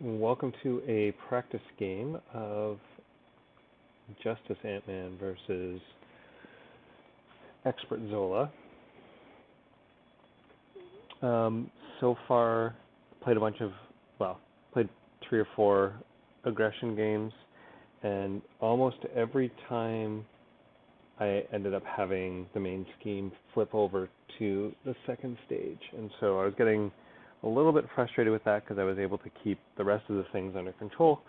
Welcome to a practice game of Justice Ant-Man versus Expert Zola. So far, played a bunch of, played 3 or 4 aggression games, and almost every time I ended up having the main scheme flip over to the second stage. And so I was getting a little bit frustrated with that because I was able to keep the rest of the things under control.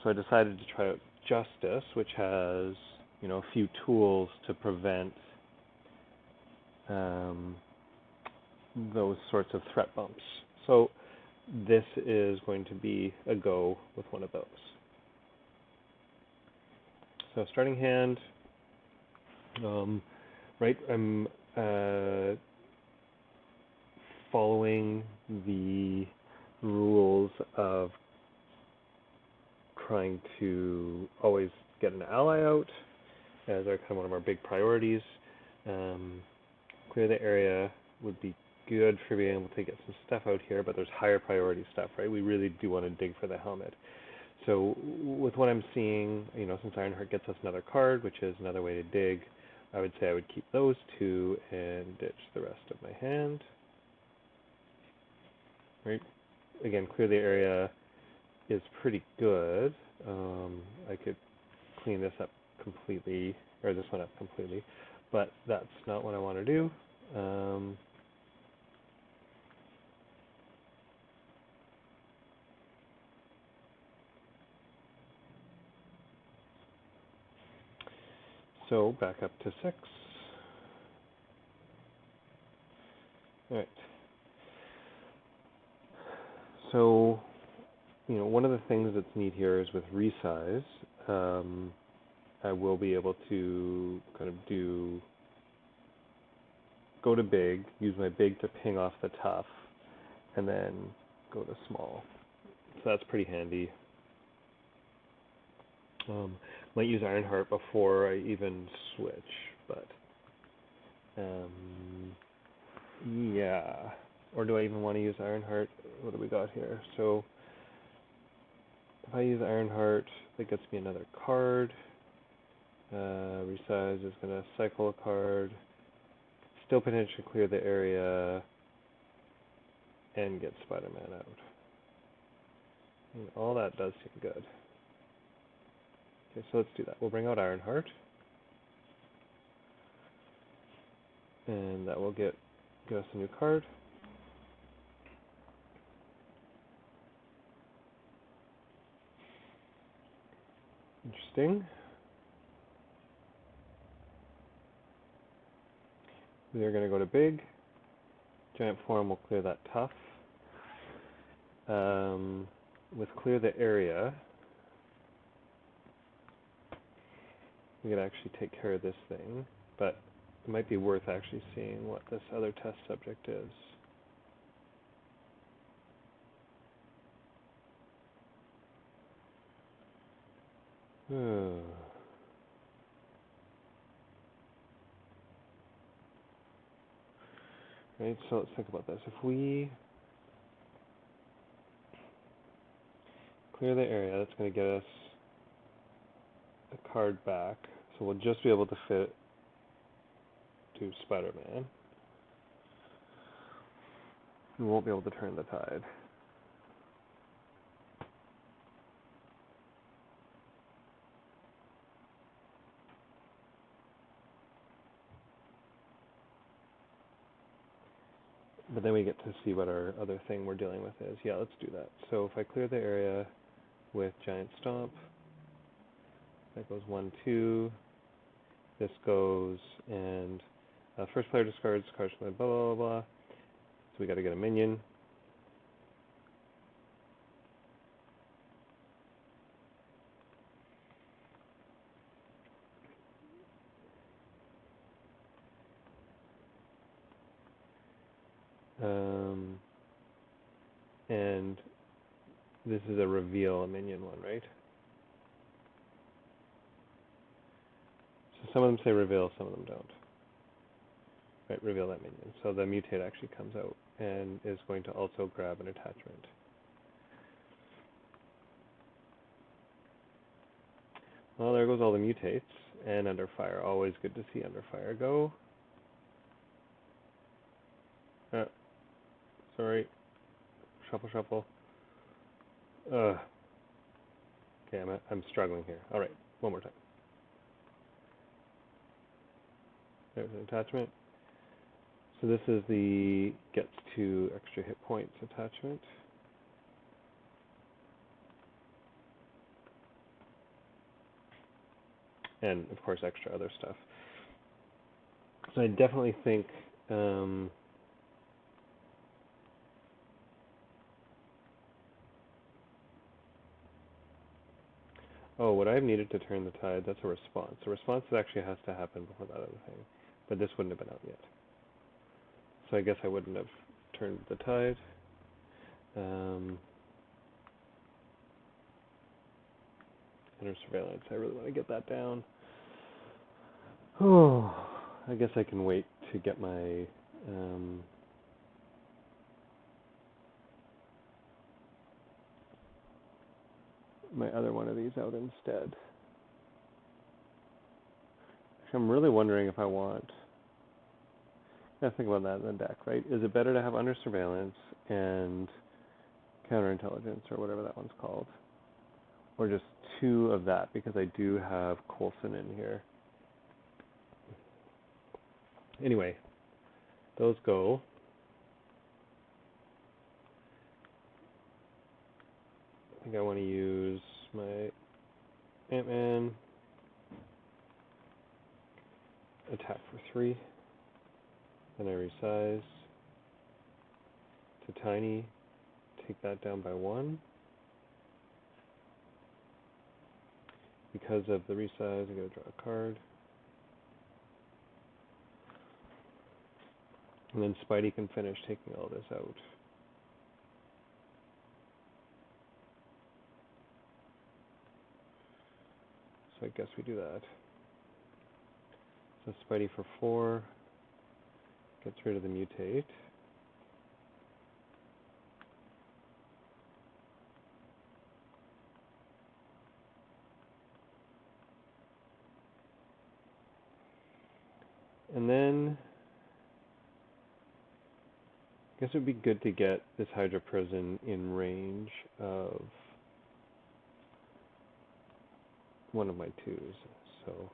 So I decided to try out Justice, which has, a few tools to prevent those sorts of threat bumps. So this is going to be a go with one of those. So starting hand, I'm following the rules of trying to always get an ally out as our kind of one of our big priorities. Clear the area would be good for being able to get some stuff out here, but there's higher priority stuff, right? We really do want to dig for the helmet. So with what I'm seeing, since Ironheart gets us another card, which is another way to dig, I would say I would keep those 2 and ditch the rest of my hand. Right? Again, clear the area is pretty good. I could clean this up completely, or this one up completely, but that's not what I want to do. So back up to 6. All right. So, one of the things that's neat here is with resize, I will be able to kind of go to big, use my big to ping off the tough, and then go to small. So that's pretty handy. Might use Ironheart before I even switch, but yeah. Or do I even want to use Ironheart? What do we got here? So if I use Ironheart, that gets me another card. Resize is going to cycle a card. Still potentially clear the area and get Spider-Man out. And all that does seem good. Okay, so let's do that. We'll bring out Ironheart. And that will get us a new card. Interesting. We are going to go to big. Giant form will clear that tough. With clear the area, we could actually take care of this thing, but it might be worth actually seeing what this other test subject is. Right, so let's think about this. If we clear the area, that's going to get us a card back. So we'll just be able to fit to Spider-Man. We won't be able to turn the tide. But then we get to see what our other thing we're dealing with is. Yeah, let's do that. So if I clear the area with Giant Stomp, that goes 1, 2. This goes, and first player discards cards from the blah, blah, blah, blah. So we got to get a minion. And this is a reveal a minion one, right? So some of them say reveal, some of them don't. Right, reveal that minion. So the mutate actually comes out and is going to also grab an attachment. Well, there goes all the mutates. And under fire. Always good to see under fire go. Sorry. Shuffle, shuffle. Ugh. Okay, I'm struggling here. All right, one more time. There's an attachment. So this is the gets 2 extra hit points attachment. And of course extra other stuff. So I definitely think oh, what I've needed to turn the tide, that's a response. A response that actually has to happen before that other thing. But this wouldn't have been out yet. So I guess I wouldn't have turned the tide. Under surveillance, I really want to get that down. Oh, I guess I can wait to get my my other one of these out instead. Actually, I'm really wondering if I want. I think about that in the deck, right? Is it better to have under surveillance and counterintelligence or whatever that one's called, or just 2 of that because I do have Coulson in here. Anyway, those go. I think I want to use my Ant-Man attack for 3. Then I resize to tiny, take that down by 1. Because of the resize, I gotta draw a card. And then Spidey can finish taking all this out. So I guess we do that. So Spidey for 4 gets rid of the mutate. And then I guess it would be good to get this Hydra Prison in range of one of my 2s. So,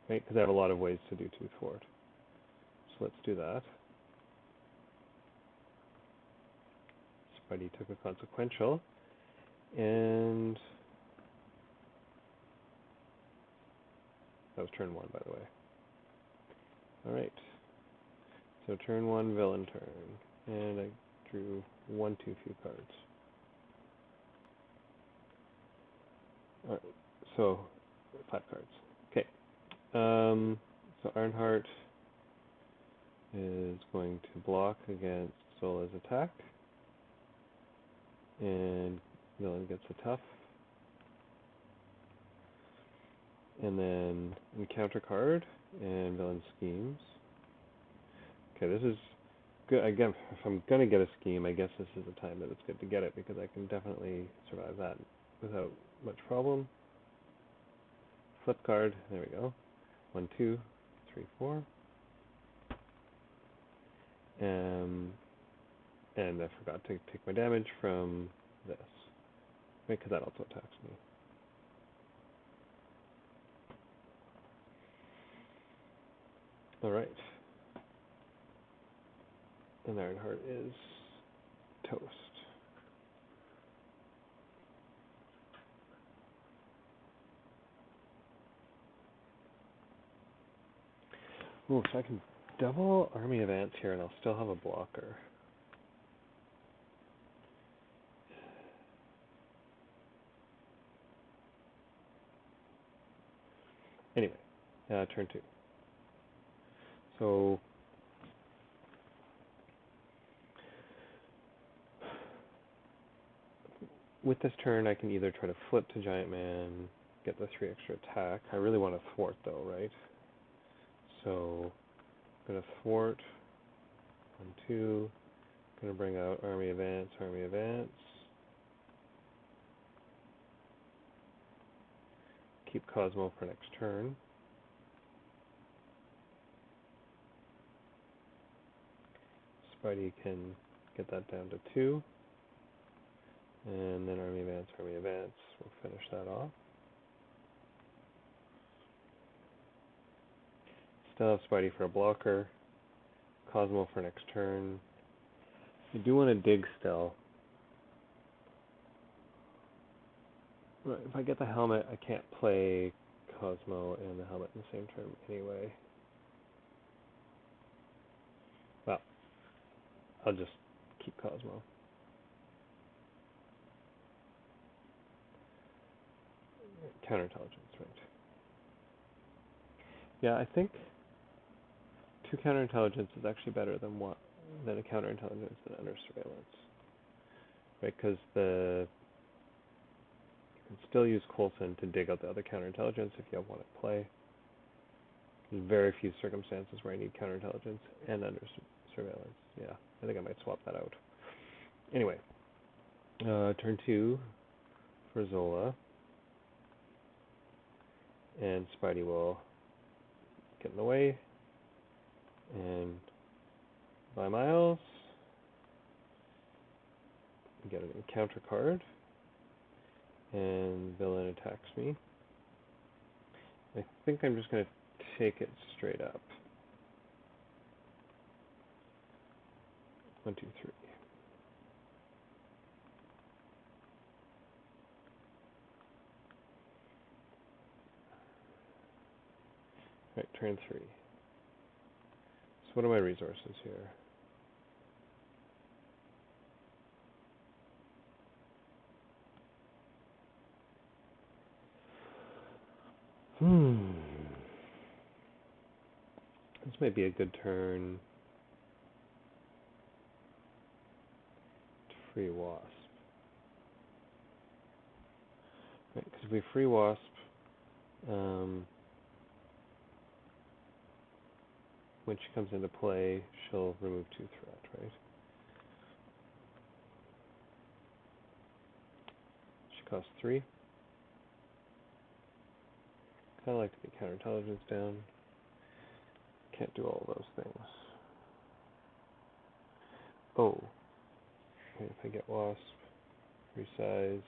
right, because I have a lot of ways to do Tooth Fort. So let's do that. Spidey took a consequential, and that was turn 1, by the way. All right. So turn 1, villain turn, and I drew 1 too few cards. All right. So 5 cards. Okay. So Ironheart is going to block against Zola's attack, and villain gets a tough. And then encounter card, and villain schemes. Okay, this is good. Again, if I'm going to get a scheme, I guess this is the time that it's good to get it, because I can definitely survive that without much problem. Flip card, there we go. 1, 2, 3, 4. And I forgot to take my damage from this, right, because that also attacks me. All right. And Ironheart is toast. Ooh, so I can double Army of Ants here, and I'll still have a blocker. Anyway, turn 2. So with this turn, I can either try to flip to Giant Man, get the 3 extra attack. I really want to thwart, though, right? So I'm going to thwart. 1, 2. Going to bring out Army of Ants, Army of Ants. keep Cosmo for next turn. Spidey can get that down to 2. And then Army Advance, Army Advance. We'll finish that off. Still have Spidey for a blocker. Cosmo for next turn. You do want to dig still. Right, if I get the helmet, I can't play Cosmo and the helmet in the same turn anyway. Well, I'll just keep Cosmo. Counterintelligence, right. Yeah, I think 2 counterintelligence is actually better than a counterintelligence and under surveillance. Right, because you can still use Coulson to dig out the other counterintelligence if you have one at play. There's very few circumstances where I need counterintelligence and under surveillance. Yeah, I think I might swap that out. Anyway, turn 2 for Zola. And Spidey will get in the way. And by Miles, get an encounter card. And villain attacks me. I think I'm just going to take it straight up. 1, 2, 3. Right, turn 3. So what are my resources here? This might be a good turn to free Wasp. Right, because if we free Wasp, when she comes into play, she'll remove 2 threat, right? She costs 3. Kind of like to get counterintelligence down. Can't do all those things. Oh. Okay, if I get Wasp, resize.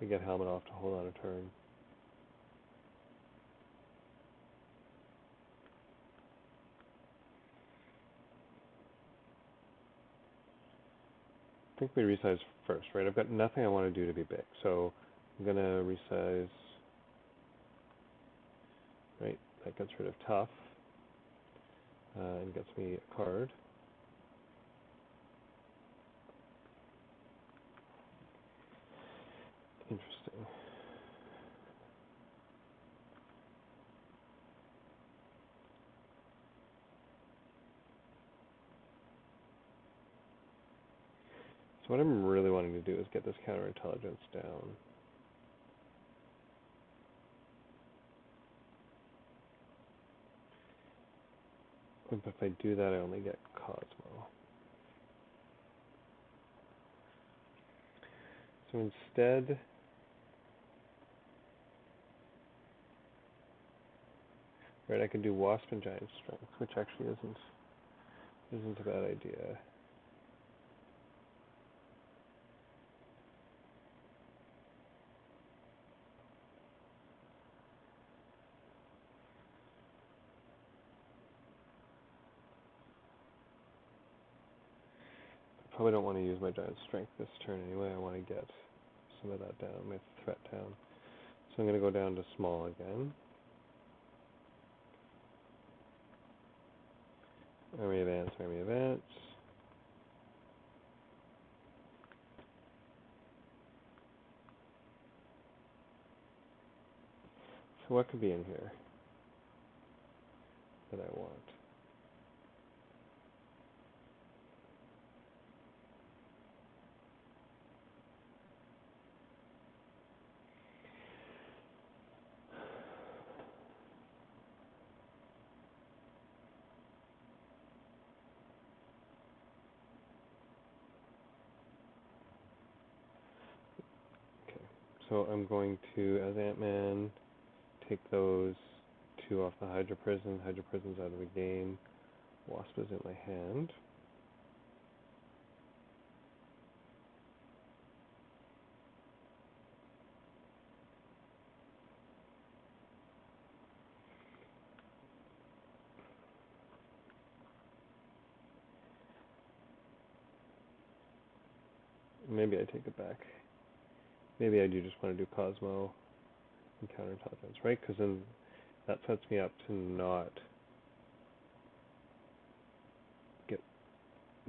I get Helmet off to hold on a turn. I think we resize first, right? I've got nothing I want to do to be big, so I'm going to resize. Right, that gets rid of Tough and gets me a card. Interesting. So what I'm really wanting to do is get this counterintelligence down. But if I do that, I only get Cosmo. So instead, right, I can do Wasp and Giant Strength, which actually isn't a bad idea. I probably don't want to use my Giant Strength this turn anyway. I want to get some of that down, my threat down. So I'm going to go down to small again. Army Advance, Army Advance. So what could be in here that I want? So I'm going to, as Ant-Man, take those 2 off the Hydra Prison. Hydra Prison's out of the game. Wasp is in my hand. Maybe I take it back. Maybe I do just want to do Cosmo and counterintelligence, right? Because then that sets me up to not get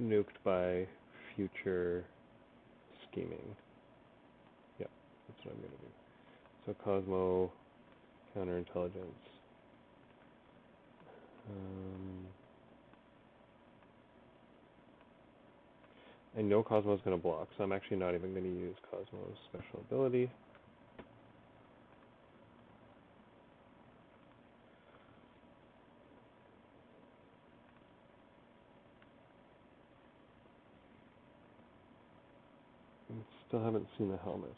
nuked by future scheming. Yep, that's what I'm going to do. So Cosmo, counterintelligence. I know Cosmo's going to block, so I'm actually not even going to use Cosmo's special ability. Still haven't seen the helmet.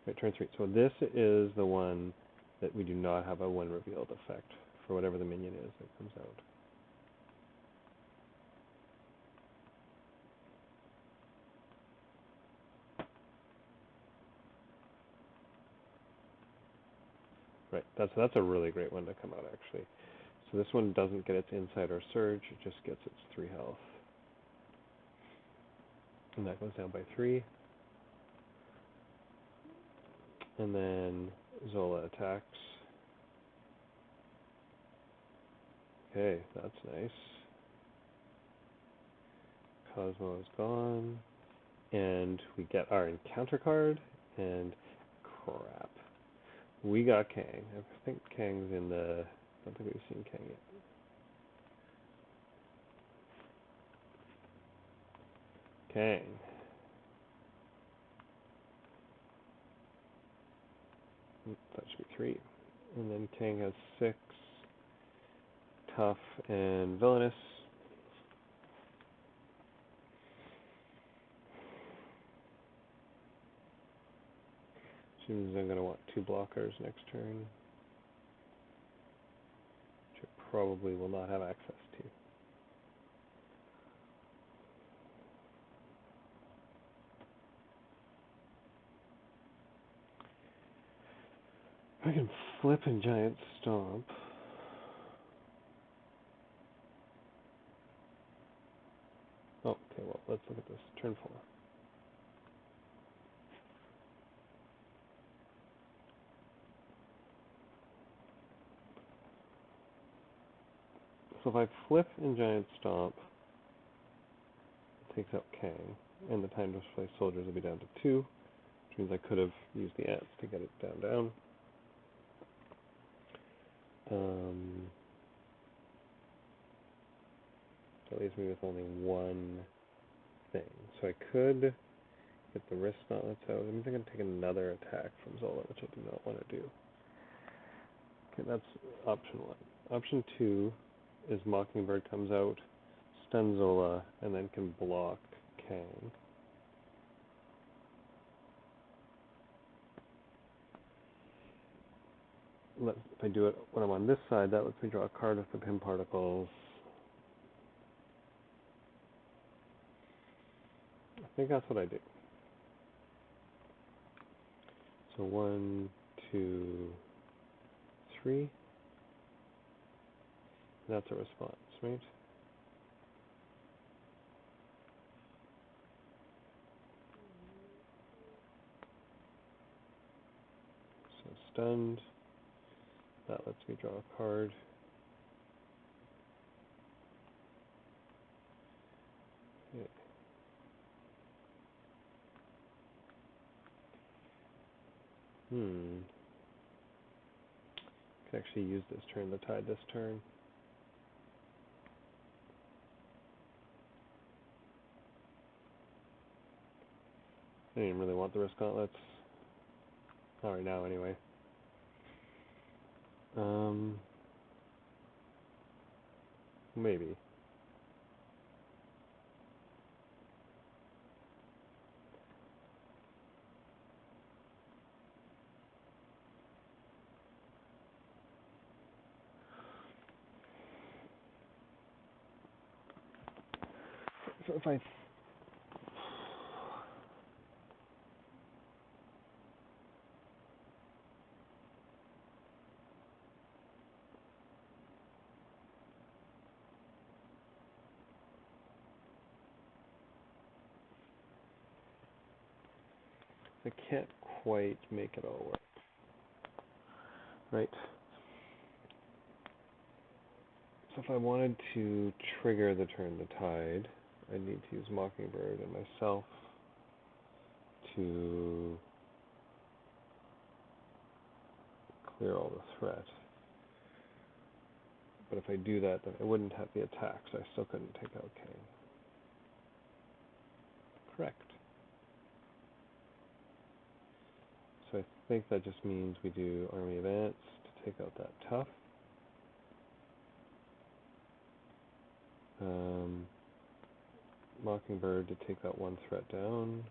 Right, turn 3. So this is the one that we do not have a when revealed effect for whatever the minion is that comes out. Right, that's a really great one to come out actually. So this one doesn't get its insight or surge, it just gets its 3 health. And that goes down by 3. And then Zola attacks. Okay, that's nice. Cosmo is gone. And we get our encounter card, and crap. We got Kang. I think Kang's in the... I don't think we've seen Kang yet. Kang. That should be 3. And then Kang has 6. Tough and villainous. Seems I'm going to want 2 blockers next turn, which I probably will not have access to. I can flip and giant stomp. Oh, okay, well, let's look at this. Turn 4. So if I flip and giant stomp, it takes out Kang, and the time to display soldiers will be down to 2, which means I could have used the ants to get it down. That leaves me with only 1 thing. So I could get the wrist gauntlets out. I'm going to take another attack from Zola, which I do not want to do. Okay, that's option 1. Option 2 is Mockingbird comes out, stuns Zola, and then can block Kang. If I do it when I'm on this side, that lets me draw a card with the pin particles. I think that's what I do. So 1, 2, 3. That's a response, right? So stunned. That lets me draw a card. Okay. Could actually use this turn to tide this turn. I didn't really want the wrist gauntlets. Not right now, anyway. Maybe. So if I can't quite make it all work. Right. So if I wanted to trigger the turn the tide, I need to use Mockingbird and myself to clear all the threat. But if I do that, then I wouldn't have the attack, so I still couldn't take out Kang. Correct. So I think that just means we do Army Advance to take out that tough. Mockingbird to take that one threat down.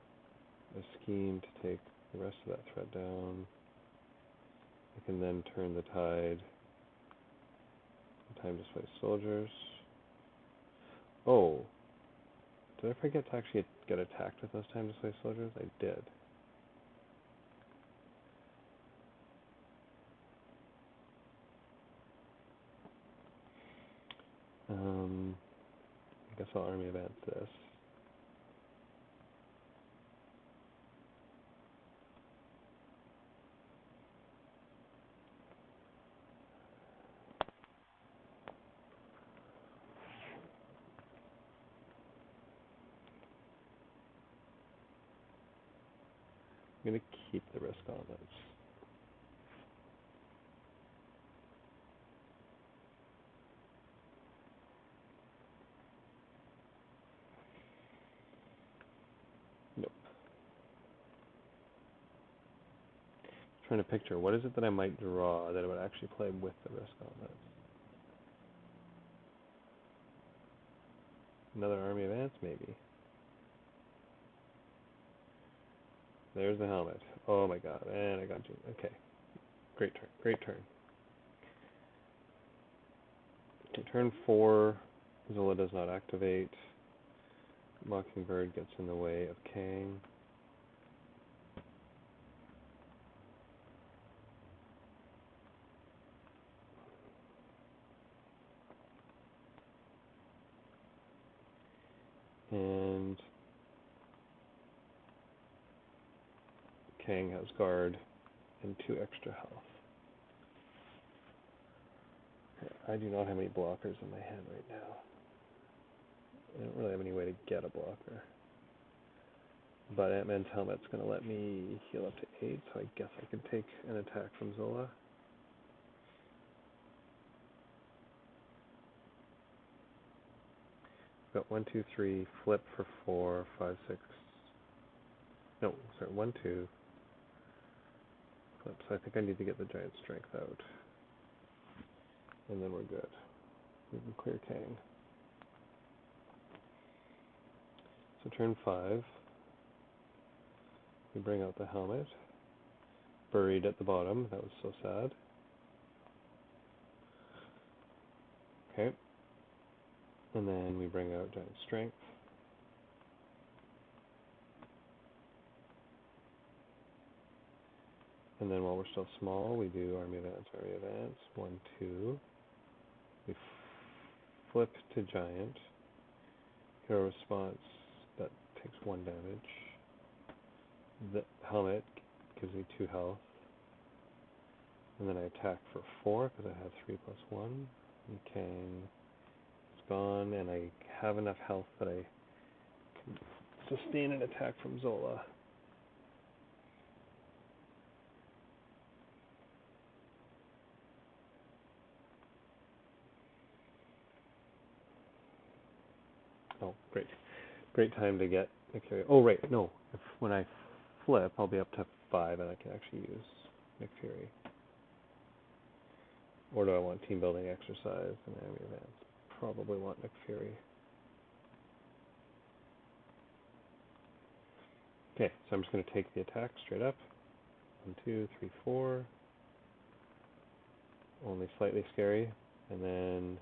A scheme to take the rest of that threat down. I can then turn the tide. Time displaced soldiers. Oh, did I forget to actually get attacked with those time displaced soldiers? I did. I guess I'll Army Advance this. I'm going to keep the risk on those. Nope. Trying to picture, what is it that I might draw that I would actually play with the risk on those? Another Army Advance, maybe. There's the helmet. Oh my god, and I got you. Okay. Great turn. Great turn. Okay, turn 4, Zola does not activate. Mockingbird gets in the way of Kang. And Kang has guard and 2 extra health. I do not have any blockers in my hand right now. I don't really have any way to get a blocker. But Ant-Man's helmet's going to let me heal up to 8, so I guess I can take an attack from Zola. Got 1, 2, 3, flip for 4, 5, 6. No, sorry, 1, 2. Flip. So I think I need to get the giant strength out. And then we're good. We can clear Kang. So turn 5. We bring out the helmet. Buried at the bottom. That was so sad. Okay. And then we bring out giant strength. And then while we're still small, we do Army Advance, Army Advance. 1, 2. We flip to giant. Hero response, that takes 1 damage. The helmet gives me 2 health. And then I attack for 4 because I have 3 plus 1. And Kang is gone, and I have enough health that I can sustain an attack from Zola. Oh, great. Great time to get Nick Fury. Oh, right, no. When I flip, I'll be up to 5, and I can actually use Nick Fury. Or do I want team building exercise and Army Advance? Probably want Nick Fury. Okay, so I'm just going to take the attack straight up. 1, 2, 3, 4. Only slightly scary. And then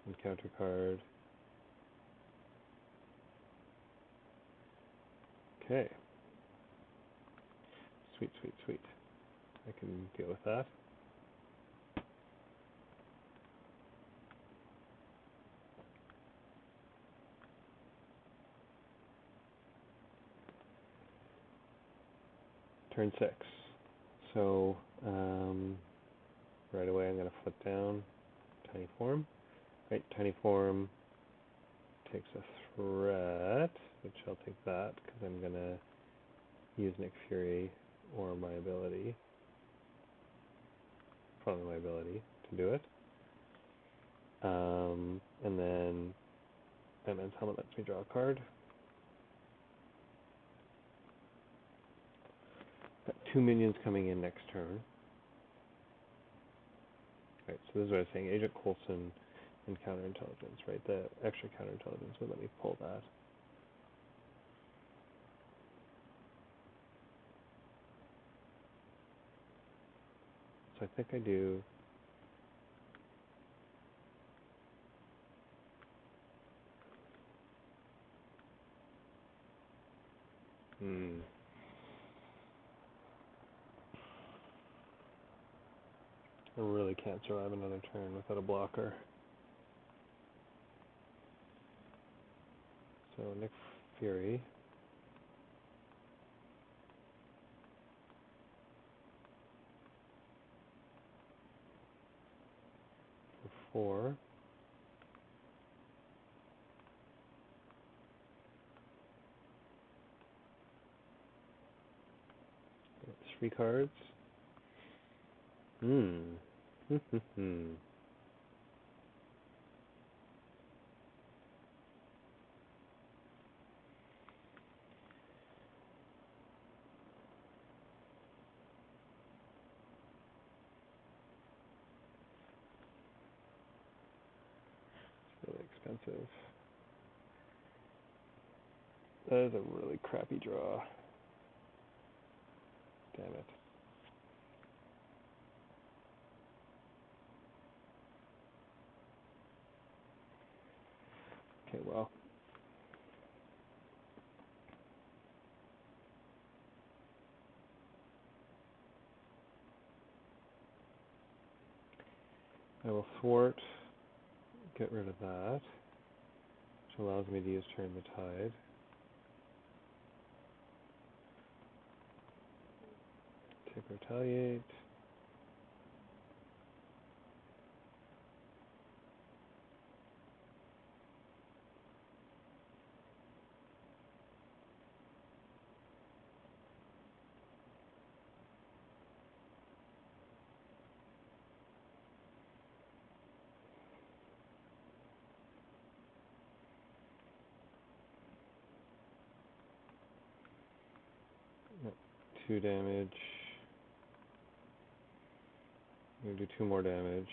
encounter card. Okay. Sweet, sweet, sweet. I can deal with that. Turn 6. So, right away I'm going to flip down Tiny Form. Right, Tiny Form takes a threat, which I'll take that because I'm going to use Nick Fury or my ability, probably my ability, to do it. And then Batman's Helmet lets me draw a card. Got 2 minions coming in next turn. Right, so this is what I was saying, Agent Coulson and counterintelligence, right? The extra counterintelligence would let me pull that. So I think I do. I really can't survive another turn without a blocker. So Nick Fury. For 4. Got 3 cards. Really expensive. That is a really crappy draw. Damn it. Okay, well. I will thwart, get rid of that, which allows me to use Turn the Tide. Take Retaliate. No, 2 damage. I'm going to do 2 more damage.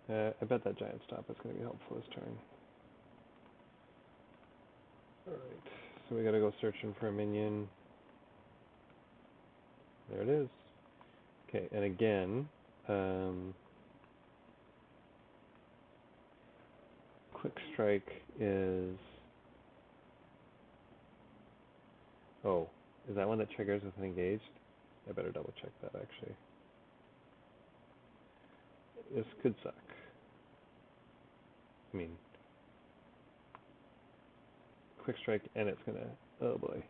I bet that giant stop is going to be helpful this turn. Alright, so we gotta go searching for a minion. There it is. Okay, and again, Quick Strike is... Oh, is that one that triggers with an engaged? I better double check that actually. This could suck. I mean, Quick Strike and it's gonna... Oh boy.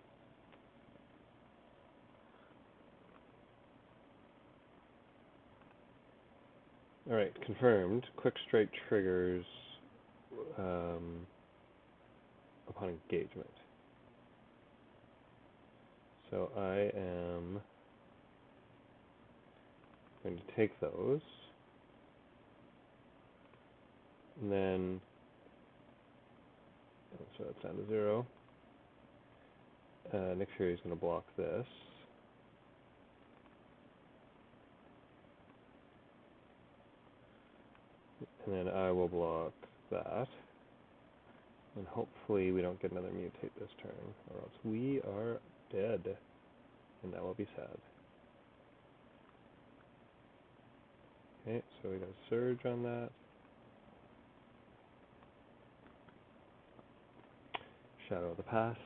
Alright, confirmed. Quick Strike triggers upon engagement. So I am going to take those. And then, so that's down to 0. Nick Fury is going to block this. And then I will block that. And hopefully we don't get another mutate this turn, or else we are dead. And that will be sad. Okay, so we got a surge on that. Shadow of the Past.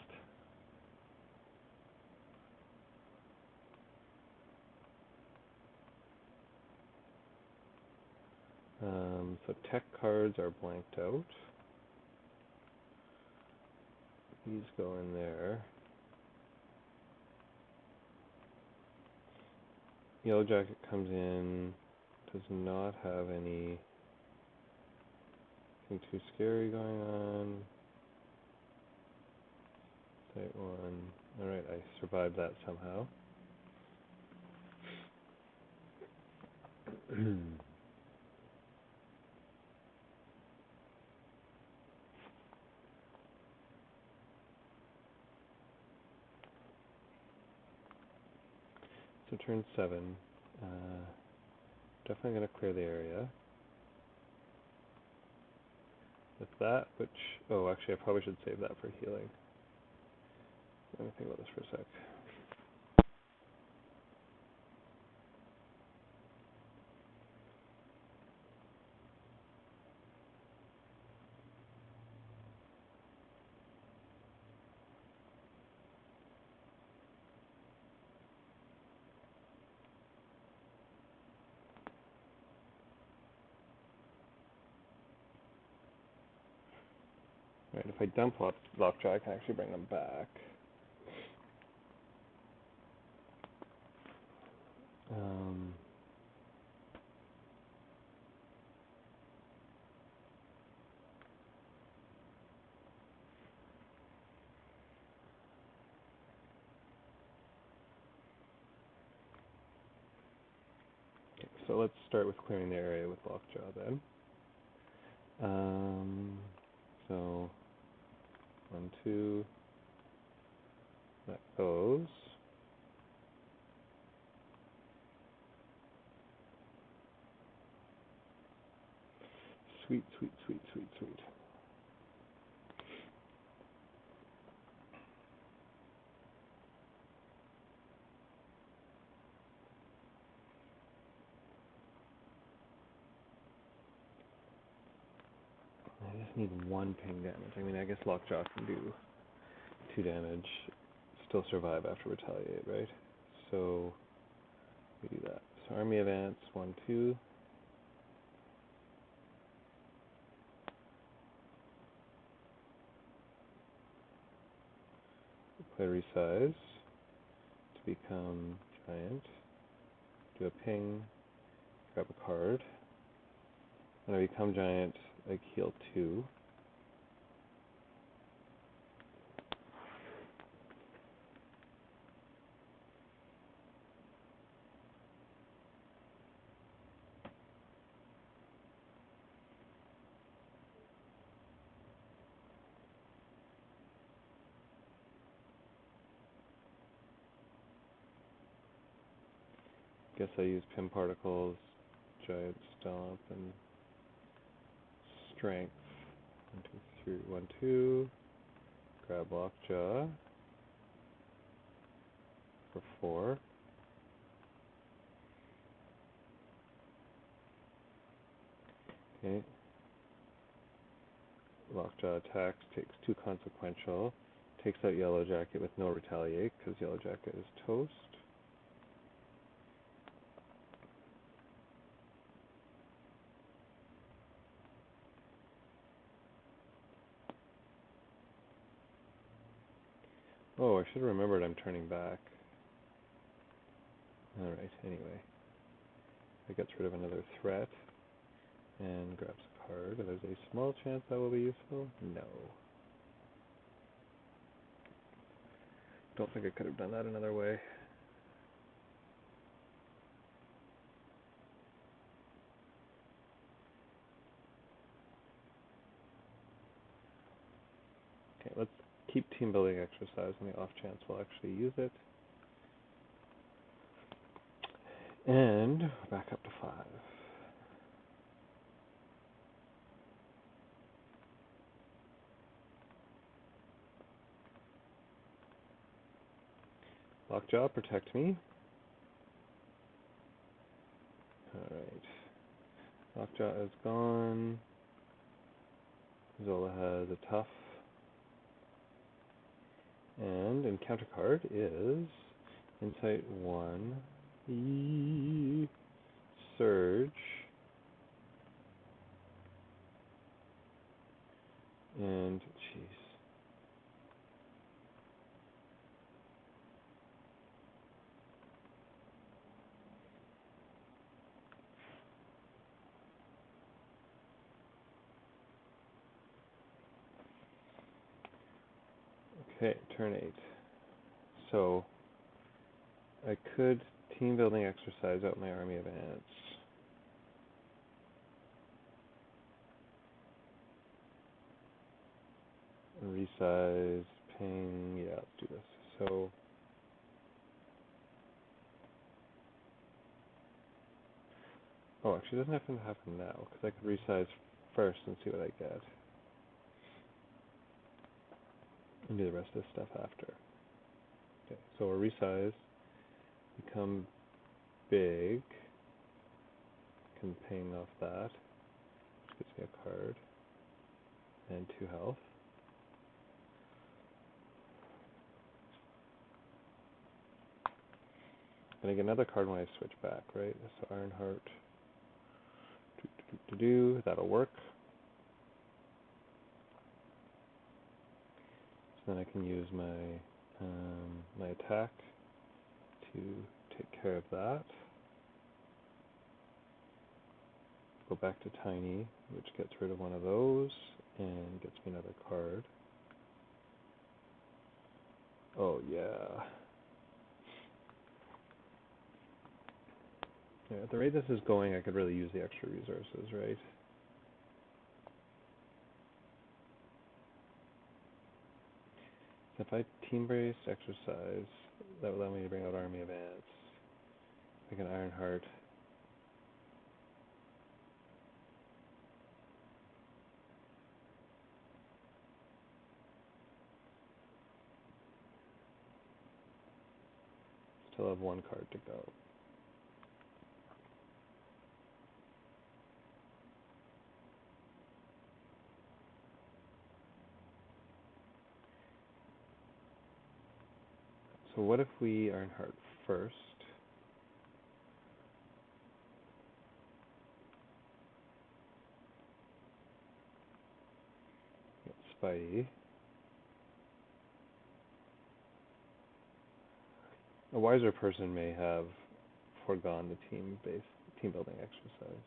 So tech cards are blanked out. These go in there. Yellow Jacket comes in, does not have anything too scary going on. Site one. Alright, I survived that somehow. So turn 7. Definitely going to clear the area. With that, which... Oh, actually, I probably should save that for healing. Let me think about this for a sec. Right, if I dump Lockjaw, I can actually bring them back. Okay, so let's start with clearing the area with Lockjaw then. So 1, 2, that goes. Sweet, sweet, sweet, sweet, sweet. I just need 1 ping damage. I mean, I guess Lockjaw can do 2 damage, still survive after retaliate, right? So we do that. So Army Advance, 1, 2. Play Resize to become Giant. Do a ping, grab a card. When I become Giant, I heal 2. Guess I use Pim Particles, Giant Stomp, and Strength. 1, 2, 3, 1, 2. Grab Lockjaw for 4. Okay. Lockjaw attacks, takes 2 consequential, takes out Yellow Jacket with no retaliate because Yellow Jacket is toast. Oh, I should have remembered I'm turning back. Alright, anyway. It gets rid of another threat and grabs a card. There's a small chance that will be useful. No. Don't think I could have done that another way. Okay, let's keep team building exercise on the off chance we'll actually use it. And back up to 5. Lockjaw, protect me. Alright. Lockjaw is gone. Zola has a tough. And encounter card is Insight 1. Surge. And jeez. Okay, turn 8. So I could team building exercise out my army of ants. Resize, ping, yeah, let's do this. So actually it doesn't have to happen now, because I could resize first and see what I get. And do the rest of the stuff after. Okay, so we'll resize, become big, can ping off that, which gets me a card, and 2 health. And I get another card when I switch back, right? So Ironheart, that'll work. So then I can use my my attack to take care of that. Go back to Tiny, which gets rid of one of those and gets me another card. Oh yeah. Yeah, at the rate this is going, I could really use the extra resources, right? So if I team brace exercise, that would allow me to bring out Army of Ants. Like an Ironheart. Still have 1 card to go. So what if we Ironheart first? Get Spidey. A wiser person may have foregone the team building exercise.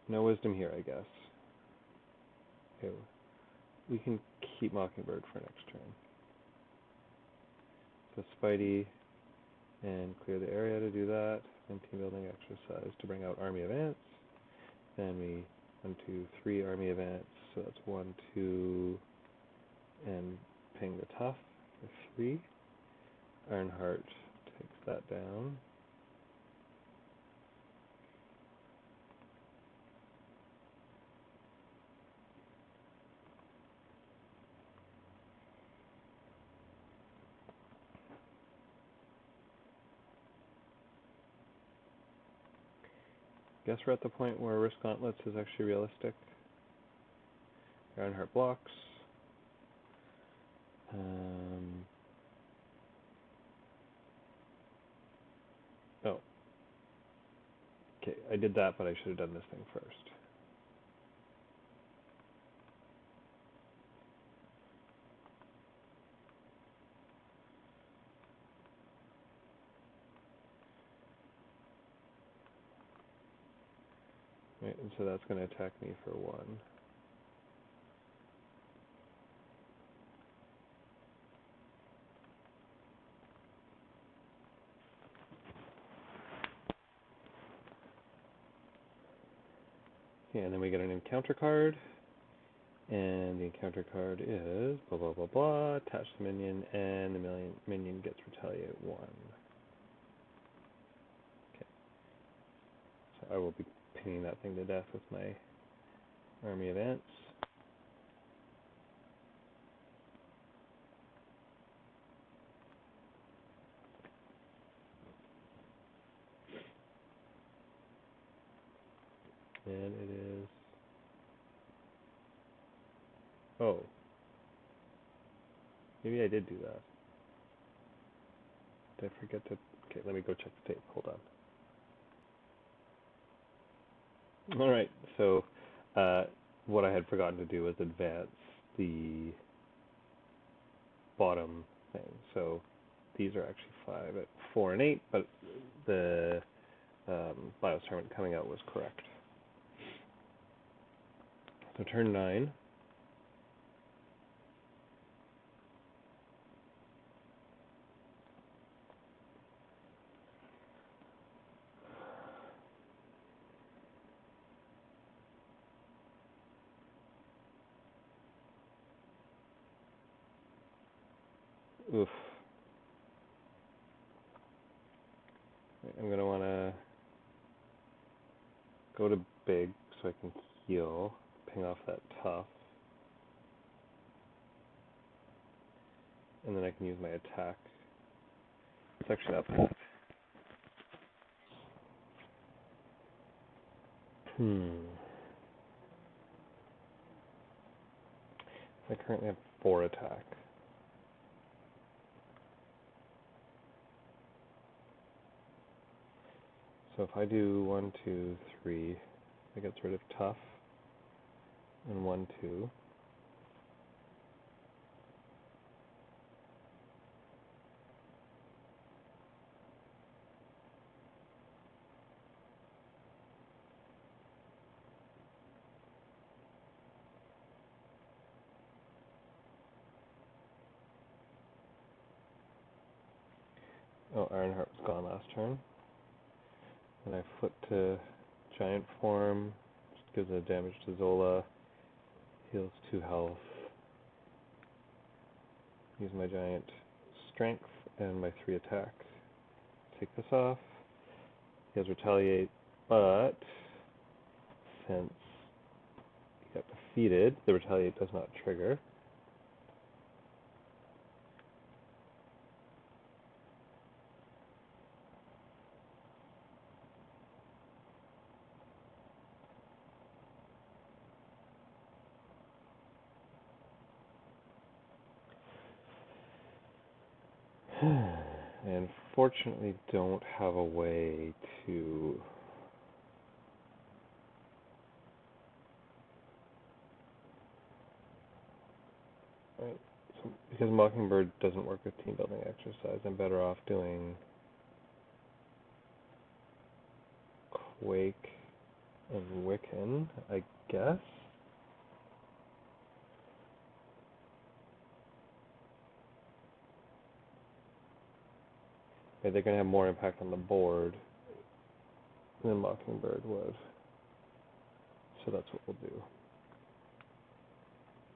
No wisdom here, I guess. Okay, we can keep Mockingbird for next turn. So Spidey and clear the area to do that, and team building exercise to bring out Army of Ants. Then we 1, 2, 3 Army of Ants, so that's 1, 2, and ping the tough for 3. Ironheart takes that down. Guess we're at the point where Risk Gauntlets is actually realistic. Ironheart blocks. Oh. Okay, I did that, but I should have done this thing first. Right, and so that's going to attack me for 1. Okay, and then we get an encounter card. And the encounter card is blah blah blah blah, attach the minion, and the minion gets retaliate 1. Okay. So I will be pinning that thing to death with my Army of Ants. And it is... Oh. Maybe I did do that. Did I forget to... Okay, let me go check the tape. Hold on. Alright, so what I had forgotten to do was advance the bottom thing. So these are actually 5 at 4 and 8, but the BIOS tournament coming out was correct. So turn 9. Oof. I'm going to want to go to big so I can heal, ping off that tough. And then I can use my attack. It's actually up. I currently have 4 attack. So if I do 1, 2, 3, that gets rid of tough. And 1, 2. Oh, Ironheart was gone last turn. And I flip to Giant Form, just gives a damage to Zola, heals 2 health. Use my Giant Strength and my 3 attack. Take this off. He has Retaliate, but since he got defeated, the Retaliate does not trigger. I unfortunately don't have a way to... Right. So because Mockingbird doesn't work with team building exercise, I'm better off doing Quake and Wiccan, I guess. Okay, they're going to have more impact on the board than Mockingbird would. So that's what we'll do.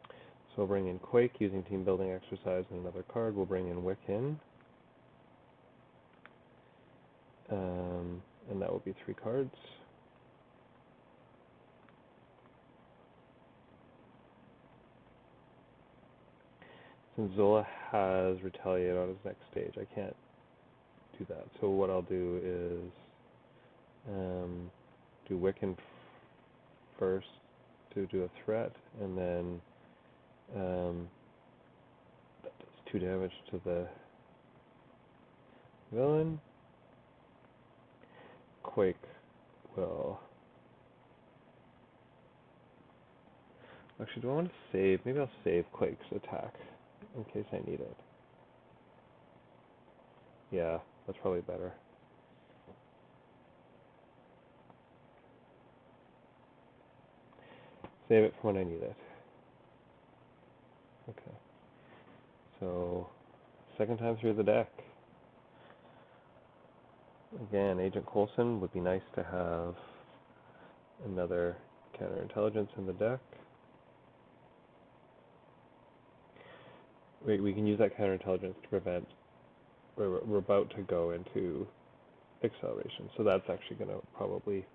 So we'll bring in Quake using team building exercise and another card. We'll bring in Wiccan. And that will be 3 cards. Since Zola has Retaliate on his next stage, I can't do that. So what I'll do is do Wiccan first to do a threat, and then that does 2 damage to the villain. Quake will... Actually, do I want to save? Maybe I'll save Quake's attack in case I need it. Yeah, that's probably better. Save it for when I need it. Okay. So, second time through the deck. Again, Agent Coulson would be nice to have another counterintelligence in the deck. We can use that counterintelligence to prevent... We're about to go into acceleration, so that's actually going to probably...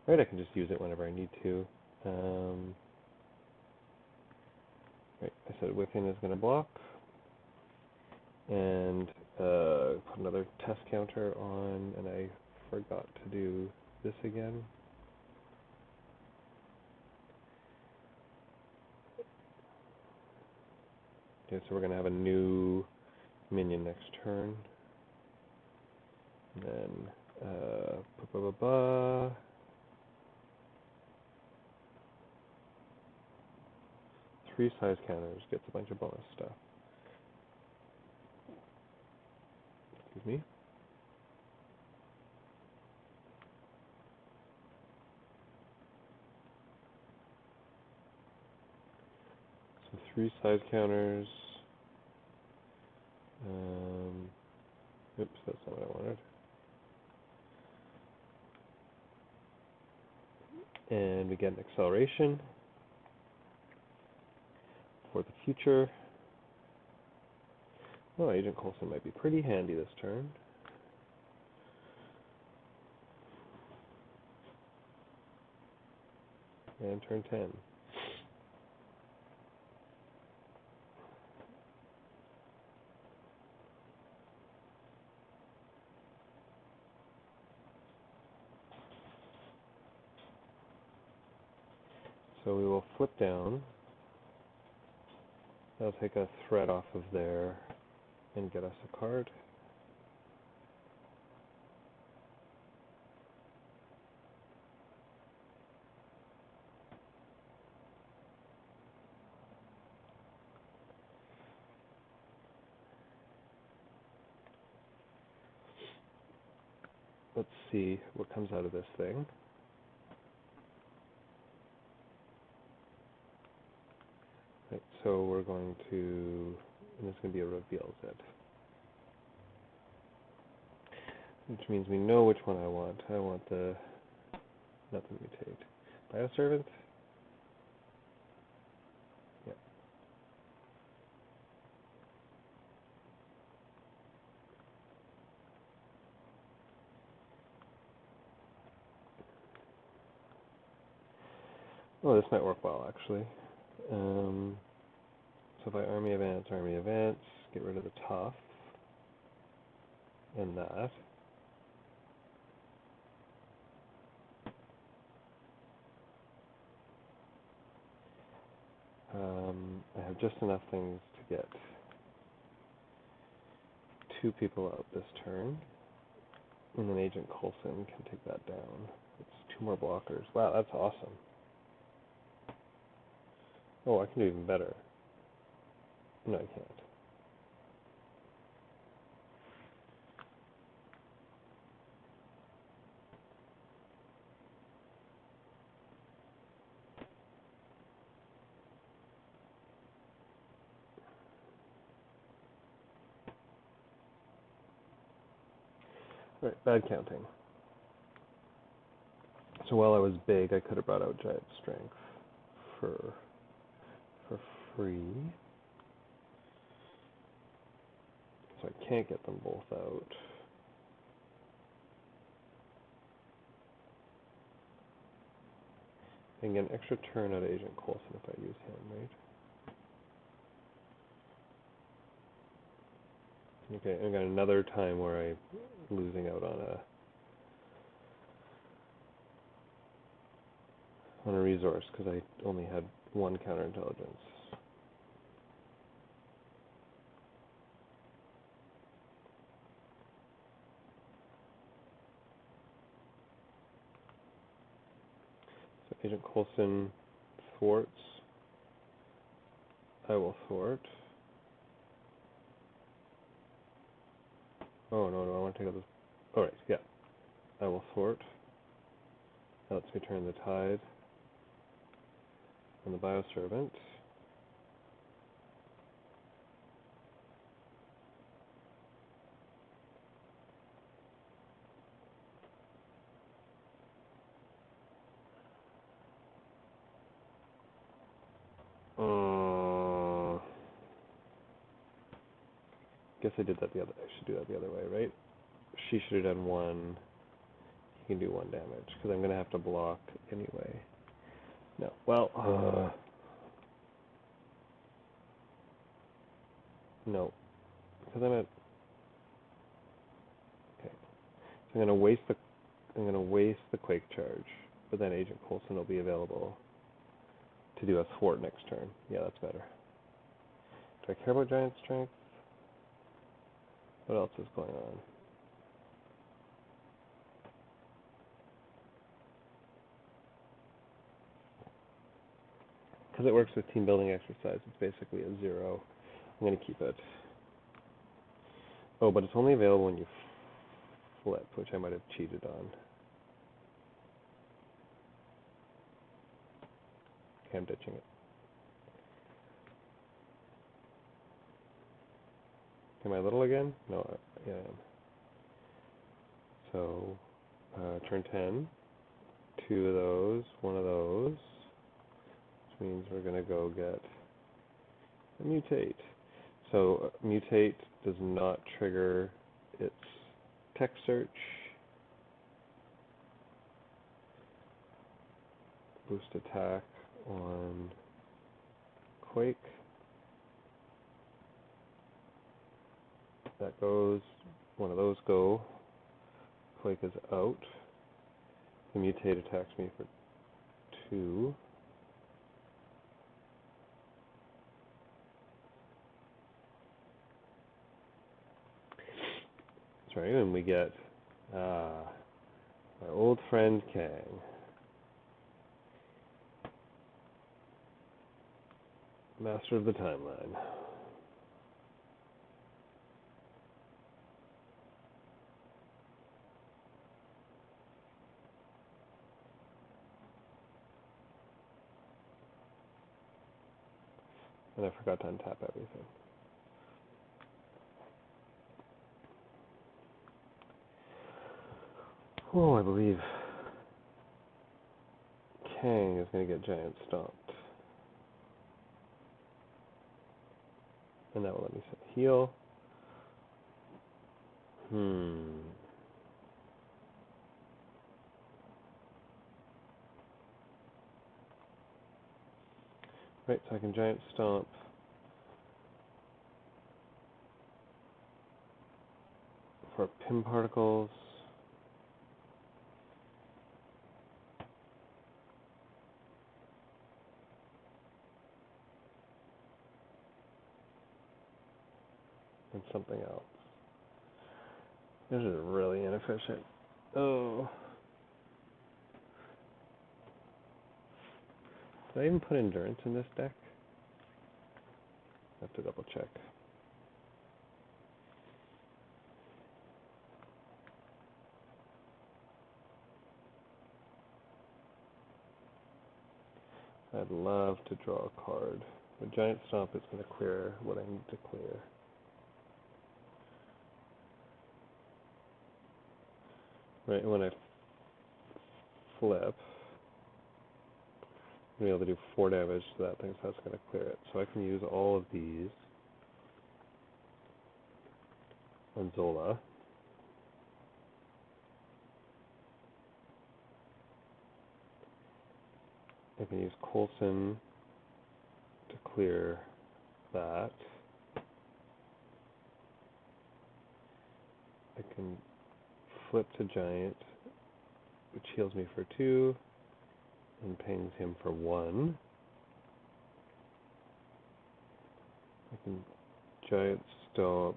Right, I can just use it whenever I need to. Right, I said Wiccan is going to block. And put another test counter on, and I forgot to do this again. Okay, so we're going to have a new minion next turn. And then, 3 size counters, gets a bunch of bonus stuff. Excuse me. So 3 size counters. Oops, that's not what I wanted. And we get an acceleration for the future. Oh, Agent Coulson might be pretty handy this turn. And turn 10. So we will flip down. That'll take a threat off of there and get us a card. Let's see what comes out of this thing. Right, so we're going to, and this is going to be a reveal set. Which means we know which one I want. I want the, not the mutate. Bioservant? Yeah. Oh, this might work well, actually. So if I army advance, get rid of the tough, and that. I have just enough things to get 2 people out this turn, and then Agent Coulson can take that down. It's 2 more blockers. Wow, that's awesome. Oh, I can do even better. No, I can't. Right, bad counting. So while I was big, I could have brought out Giant Strength for free. So I can't get them both out. I can get an extra turn out of Agent Coulson if I use him, right? Okay, I got another time where I'm losing out on a resource because I only had 1 counterintelligence. So Agent Coulson thwarts. I will thwart. Oh no, I want to take out this. All right, yeah. I will thwart. That lets me turn the tide on the bioservant. Guess I did that the other. I should do that the other way, right? She should have done 1. He can do 1 damage because I'm gonna have to block anyway. No, well, no, because I'm at. Okay, so I'm gonna waste the Quake charge, but then Agent Coulson will be available to do a thwart next turn. Yeah, that's better. Do I care about giant strength? What else is going on? Because it works with team building exercise, it's basically a 0. I'm going to keep it. Oh, but it's only available when you flip, which I might have cheated on. Okay, I'm ditching it. Am I little again? No, yeah, I am. So, turn 10, 2 of those, 1 of those, which means we're going to go get a mutate. So, mutate does not trigger its text search. Boost attack on Quake. That goes, 1 of those go. Quake is out. The mutate attacks me for 2. Sorry, and we get my old friend Kang. Master of the timeline. And I forgot to untap everything. Oh, I believe Kang is going to get giant stomped. And that will let me set heal. Right, so I can giant stomp for pim particles. And something else. This is really inefficient. Oh. Did I even put endurance in this deck? I have to double check. I'd love to draw a card. The giant stomp is going to clear what I need to clear. Right, and when I flip, I'm going to be able to do 4 damage to that thing, so that's going to clear it. So I can use all of these on Zola. I can use Coulson to clear that. I can flip to giant, which heals me for 2 and pings him for 1. I can giant stomp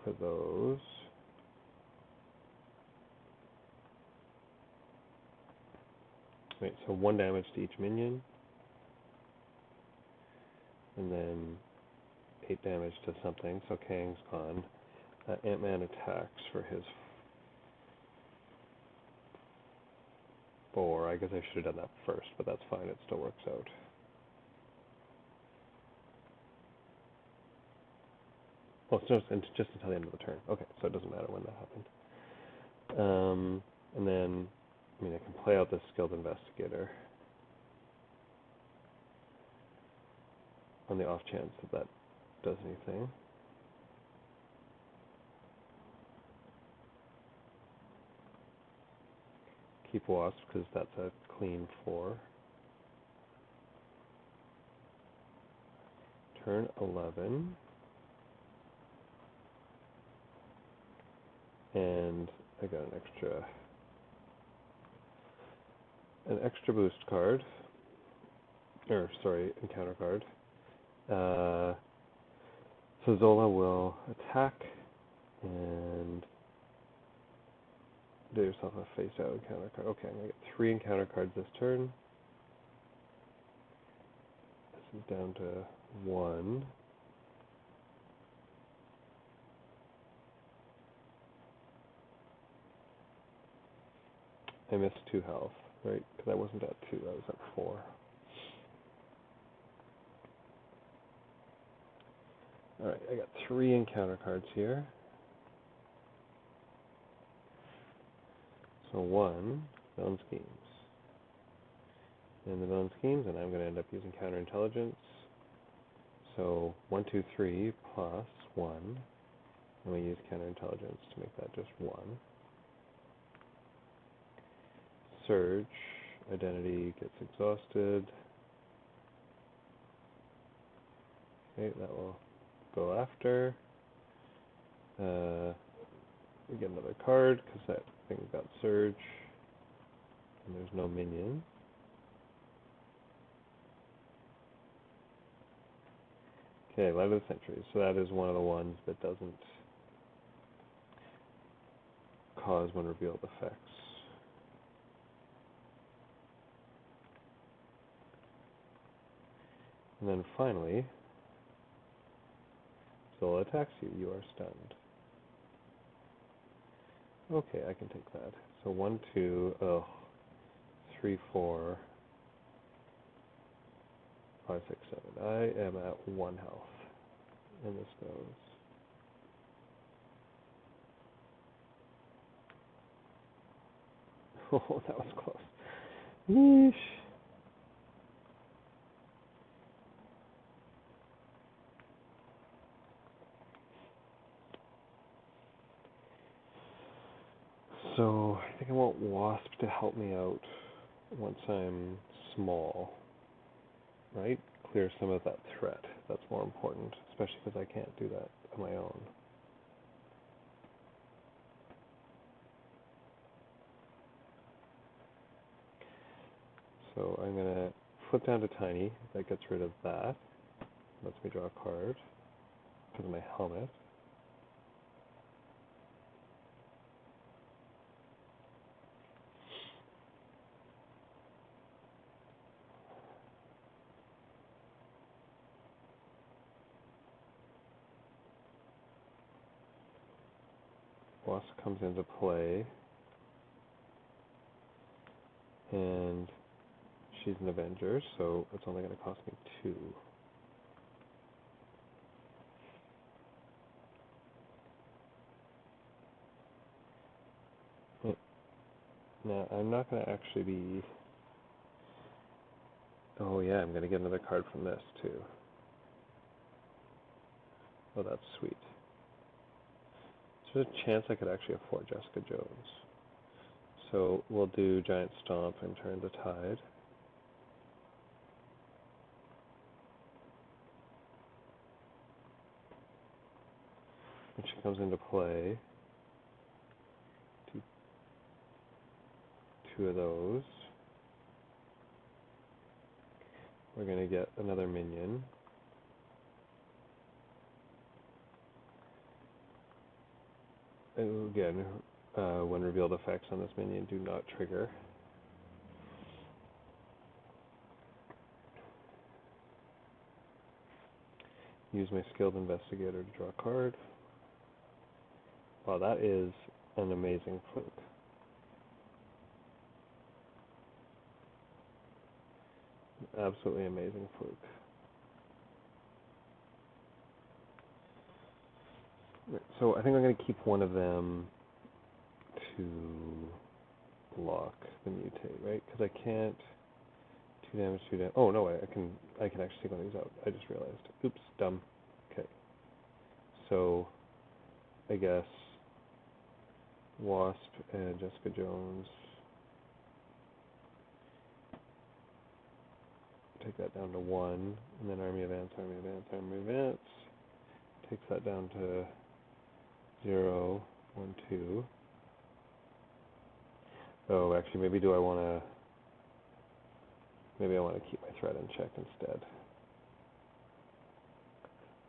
for those. Wait, so 1 damage to each minion, and then 8 damage to something, so Kang's gone. Ant-Man attacks for his 4. I guess I should have done that first, but that's fine, it still works out. Oh, it's just until the end of the turn. Okay, so it doesn't matter when that happened. And then, I mean, I can play out this skilled investigator on the off chance that does anything. Keep Wasp, because that's a clean 4. Turn 11. And I got an extra an extra boost card, or sorry, encounter card. So Zola will attack and do yourself a face-out encounter card. Okay, I'm going to get 3 encounter cards this turn. This is down to 1. I missed 2 health, right? Because I wasn't at 2, I was at 4. Alright, I got 3 encounter cards here. So 1, villain schemes. And the villain schemes, and I'm going to end up using counterintelligence. So 1, 2, 3 plus 1. And we use counterintelligence to make that just 1. Surge, identity gets exhausted. Okay, that will go after. We get another card because that thing got surge. And there's no minion. Okay, Light of the Century. So that is one of the ones that doesn't cause when revealed effects. And then finally, Zola attacks you. You are stunned. Okay, I can take that. So 1, 2, 3, 4, 5, 6, 7. I am at 1 health. And this goes. Oh, that was close. Yeesh. So I think I want Wasp to help me out once I'm small, right? Clear some of that threat. That's more important, especially because I can't do that on my own. So I'm going to flip down to Tiny. That gets rid of that. Lets me draw a card because of my helmet. Wasp comes into play, and she's an Avenger, so it's only going to cost me 2. Now, I'm not going to actually be... Oh yeah, I'm going to get another card from this, too. Oh, that's sweet. There's a chance I could actually afford Jessica Jones. So we'll do Giant Stomp and turn the Tide. When she comes into play, do 2 of those. We're going to get another minion. And again, when revealed effects on this minion do not trigger. Use my Skilled Investigator to draw a card. Wow, that is an amazing fluke. Absolutely amazing fluke. So I think I'm going to keep one of them to block the mutate, right? Because I can't 2 damage, 2 damage. Oh no, I can actually take one of these out. I just realized. Oops, dumb. Okay. So I guess Wasp and Jessica Jones. Take that down to 1, and then Army Advance, Army Advance, Army Advance. Takes that down to 0, 1, 2. Oh, actually, maybe do I want to maybe I want to keep my threat in check instead.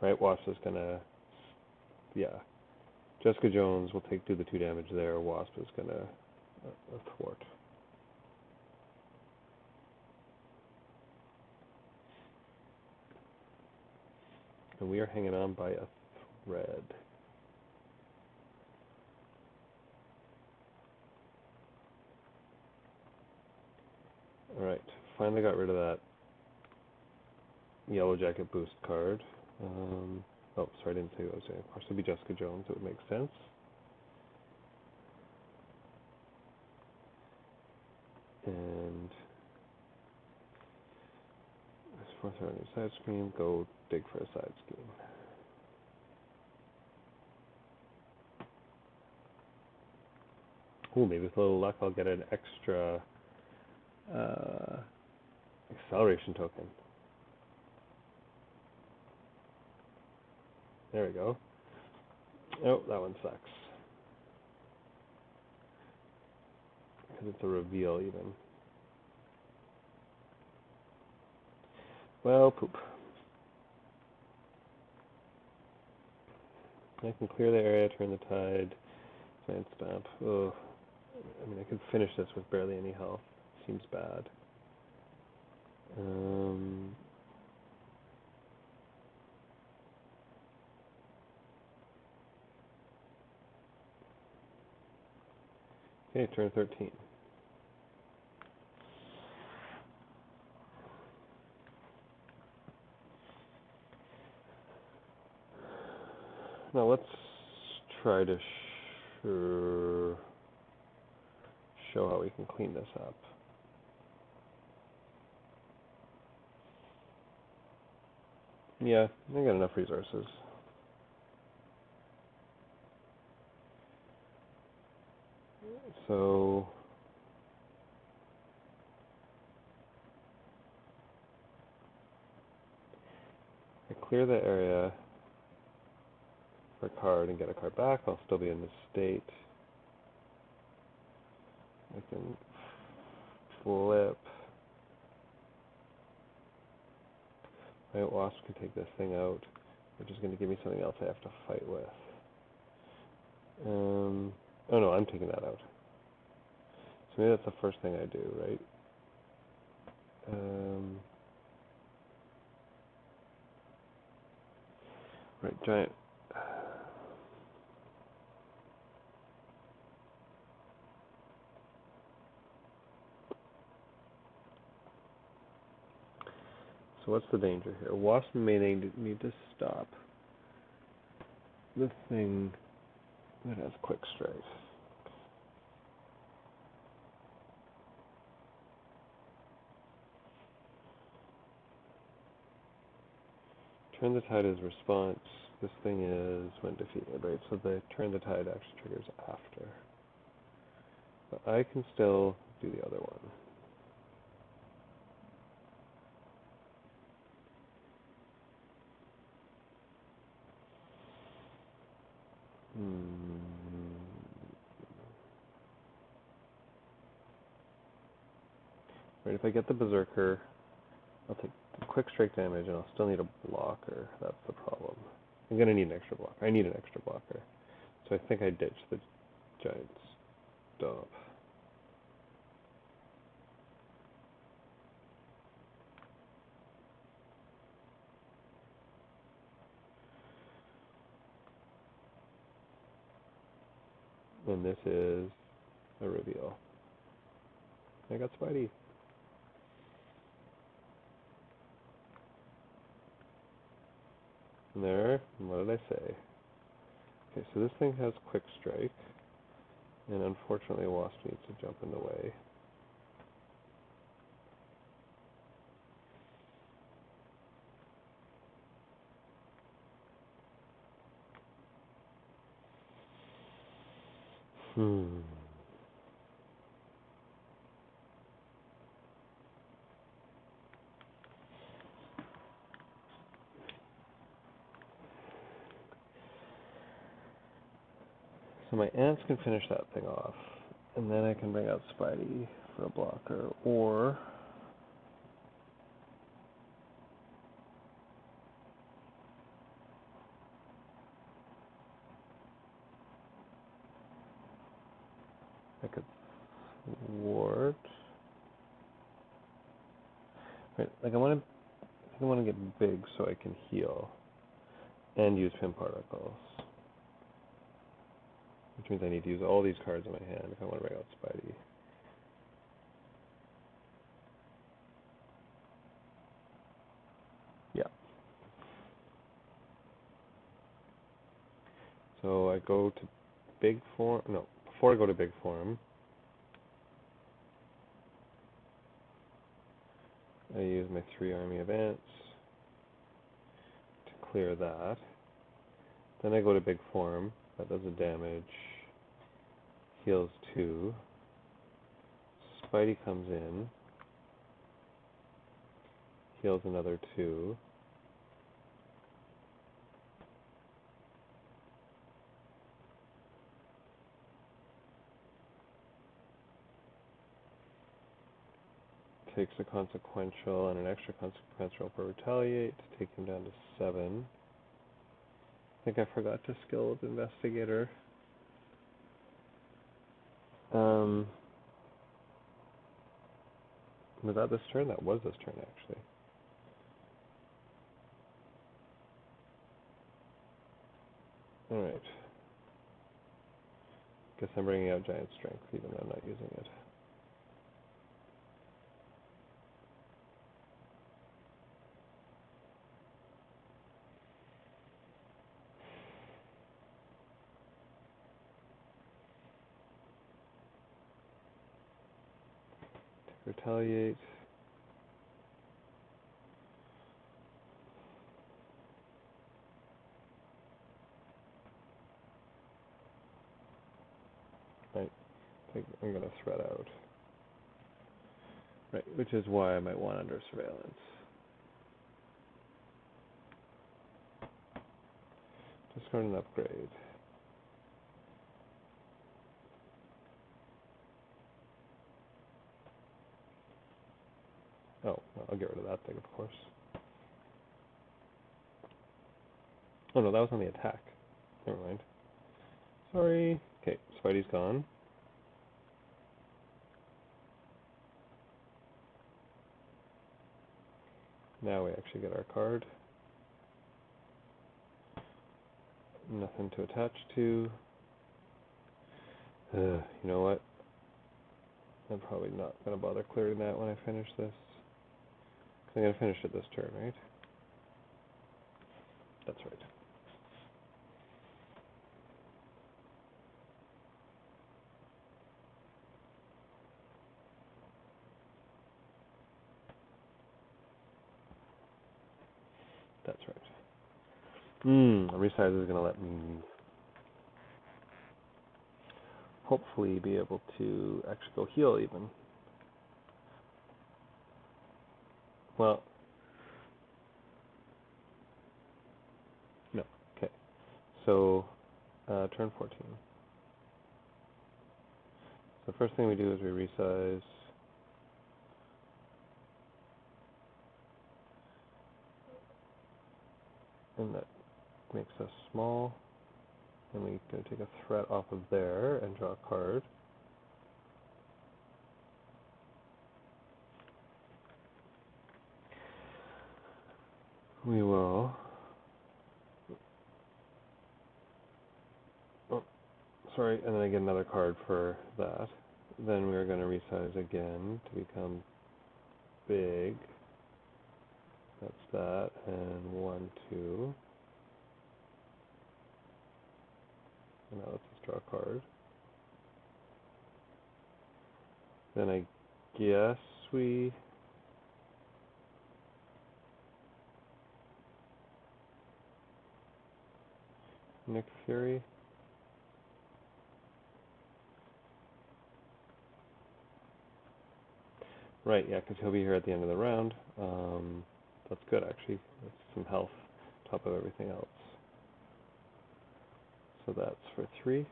Right, Wasp is gonna, yeah. Jessica Jones will do the 2 damage there. Wasp is gonna thwart. And we are hanging on by a thread. Alright, finally got rid of that Yellow Jacket boost card. Oh, sorry, I didn't say what I was saying. Of course, it'd be Jessica Jones. It would make sense. And as for a new side screen, go dig for a side scheme. Ooh, maybe with a little luck I'll get an extra acceleration token. There we go. Oh, that one sucks. Because it's a reveal even. Well, poop. I can clear the area, turn the tide, giant stamp. Ugh. I mean, I could finish this with barely any health. Seems bad. Okay, turn 13. Now let's try to show how we can clean this up. Yeah, I got enough resources. So I clear the area for a card and get a card back. I'll still be in this state. I can flip. My Wasp can take this thing out, which is going to give me something else I have to fight with. Oh no, I'm taking that out. So maybe that's the first thing I do, right? Right, giant. So what's the danger here? Wasp may need to stop the thing that has quick strike. Turn the tide is response. This thing is when defeated, right? So the turn the tide actually triggers after. But I can still do the other one. Right, if I get the Berserker, I'll take the quick strike damage and I'll still need a blocker. That's the problem. I'm going to need an extra blocker. I need an extra blocker. So I think I ditched the giant stomp. And this is a reveal. I got Spidey. And there, what did I say? Okay, so this thing has quick strike. And unfortunately, Wasp needs to jump in the way. So my ants can finish that thing off. And then I can bring out Spidey for a blocker. Or I could thwart. Right, like I think I want to get big so I can heal and use pin particles. Which means I need to use all these cards in my hand if I want to bring out Spidey. Yeah. So I go to big form. No, before I go to big form, I use my 3 army of ants to clear that. Then I go to big form. That does a damage. Heals 2. Spidey comes in. Heals another 2. Takes a consequential and an extra consequential for retaliate to take him down to 7. I think I forgot to skill with investigator. Was that this turn? That was this turn, actually. Alright. Guess I'm bringing out giant strength, even though I'm not using it. Retaliate. Right. I'm going to threat out. Right, which is why I might want under surveillance. Discard an upgrade. Oh, well, I'll get rid of that thing, of course. Oh no, that was on the attack. Never mind. Sorry. Okay, Spidey's gone. Now we actually get our card. Nothing to attach to. You know what? I'm probably not going to bother clearing that when I finish this. 'Cause I'm going to finish it this turn, right? That's right. That's right. Resize is going to let me hopefully be able to actually go heal even. Well, no. Okay. So, turn 14. So first thing we do is we resize. And that makes us small. And we can take a threat off of there and draw a card. We will. Oh, sorry, and then I get another card for that. Then we're going to resize again to become big. That's that, and 1, 2. And now let's just draw a card. Then I guess we Nick Fury. Right, yeah, because he'll be here at the end of the round. That's good, actually. That's some health on top of everything else. So that's for 3.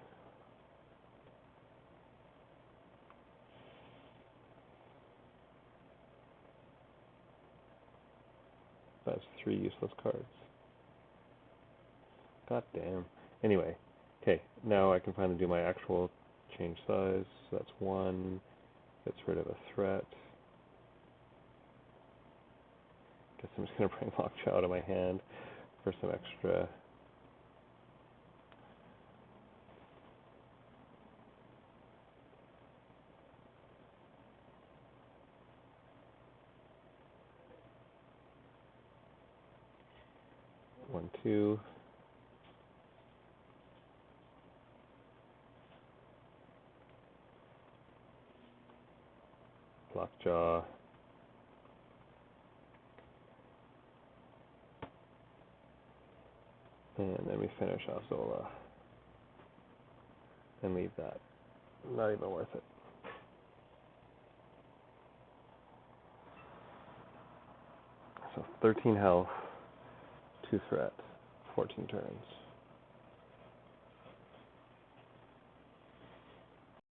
That's 3 useless cards. God damn. Anyway, okay, now I can finally do my actual change size. So that's 1. Gets rid of a threat. Guess I'm just going to bring Lockjaw out of my hand for some extra. One, two. Lockjaw. And then we finish off Zola. And leave that. Not even worth it. So 13 health, 2 threat, 14 turns.